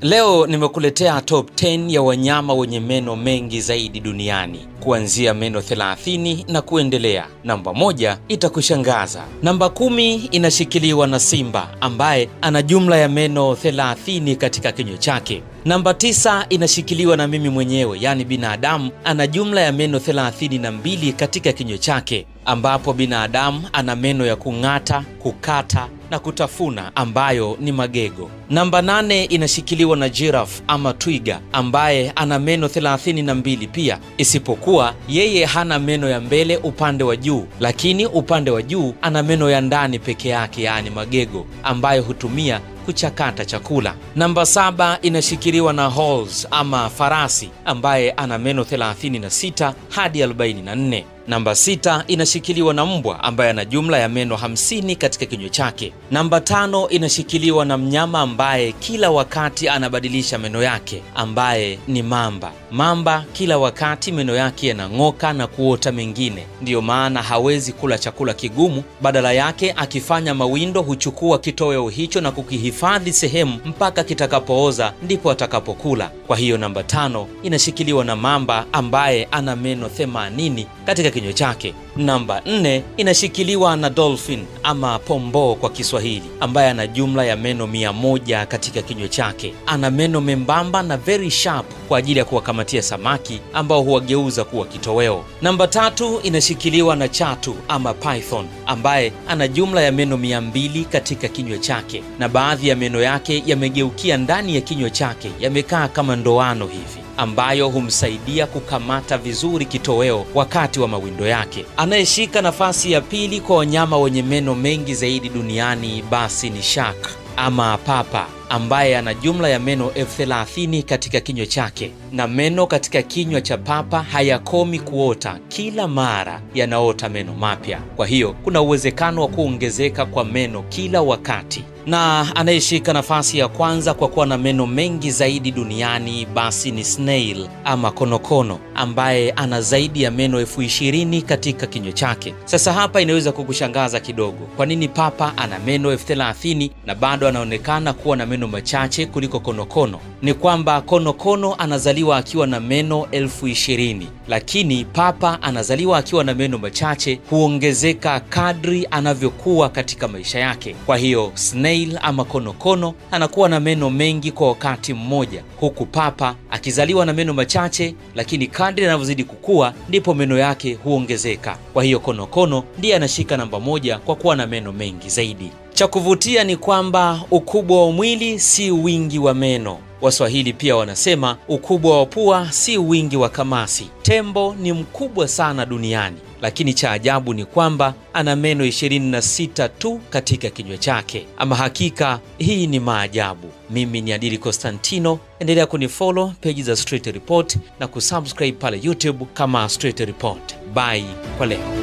Leo nimekuletea top 10 ya wanyama wenye meno mengi zaidi duniani, kuanzia meno 30 na kuendelea. Namba 1 itakushangaza. Namba 10 inashikiliwa na simba ambaye ana jumla ya meno 30 katika kinywa chake. Namba 9 inashikiliwa na mimi mwenyewe, yani binadamu, ana jumla ya meno 32 katika kinywa chake, ambapo binadamu ana meno ya kung'ata, kukata na kutafuna ambayo ni magego. Namba 8 inashikiliwa na giraffe ama twiga ambaye ana meno 32 pia, isipokuwa yeye hana meno ya mbele upande wa juu, lakini upande wa juu ana meno ya ndani peke yake, yani magego, ambayo hutumia kuchakata chakula. Namba 7 inashikiliwa na horse ama farasi ambaye ana meno 36 hadi 44. Namba 6 inashikiliwa na mbwa ambaye ana jumla ya meno 50 katika kinywa chake. Namba 5 inashikiliwa na mnyama ambaye kila wakati anabadilisha meno yake ambaye ni mamba. Mamba kila wakati meno yake yanang'oka na kuota mengine, ndiyo maana hawezi kula chakula kigumu. Badala yake akifanya mawindo huchukua kitoweo hicho na kukihifadhi sehemu mpaka kitakapooza, ndipo atakapokula. Kwa hiyo namba 5 inashikiliwa na mamba ambaye ana meno 80 katika kinywa chake. Namba 4 inashikiliwa na dolphin ama pomboo kwa Kiswahili ambaye ana jumla ya meno 100 katika kinywa chake. Ana meno membamba na very sharp kwa ajili ya kuwakamatia samaki ambao huwageuza kuwa kitoweo. Namba 3 inashikiliwa na chatu ama python ambaye ana jumla ya meno 200 katika kinywa chake, na baadhi ya meno yake yamegeukia ndani ya kinywa chake, yamekaa kama ndoano hivi, ambayo humsaidia kukamata vizuri kitoweo wakati wa mawindo yake. Anayeshika nafasi ya pili kwa wanyama wenye meno mengi zaidi duniani basi ni shark ama papa ambaye ana jumla ya meno 30,000 katika kinywa chake, na meno katika kinywa cha papa hayakomi kuota, kila mara yanaota meno mapya. Kwa hiyo kuna uwezekano wa kuongezeka kwa meno kila wakati. Na anayeshika nafasi ya kwanza kwa kuwa na meno mengi zaidi duniani basi ni snail ama konokono ambaye ana zaidi ya meno 20,000 katika kinywa chake. Sasa hapa inaweza kukushangaza kidogo, kwa nini papa ana meno 30,000 na bado anaonekana kuwa na meno machache kuliko konokono? Ni kwamba konokono anazaliwa akiwa na meno 20,000, lakini papa anazaliwa akiwa na meno machache, huongezeka kadri anavyokuwa katika maisha yake. Kwa hiyo snail ama konokono anakuwa na meno mengi kwa wakati mmoja, huku papa akizaliwa na meno machache, lakini kadri anavyozidi kukua ndipo meno yake huongezeka. Kwa hiyo konokono ndiye anashika namba 1 kwa kuwa na meno mengi zaidi. Cha kuvutia ni kwamba ukubwa wa mwili si wingi wa meno. Waswahili pia wanasema ukubwa wa pua si wingi wa kamasi. Tembo ni mkubwa sana duniani, lakini cha ajabu ni kwamba ana meno 26 tu katika kinywa chake. Ama hakika hii ni maajabu. Mimi ni Adili Constantino, endelea kunifollow page za Straight Report na kusubscribe pale YouTube kama Straight Report. Bye kwa leo.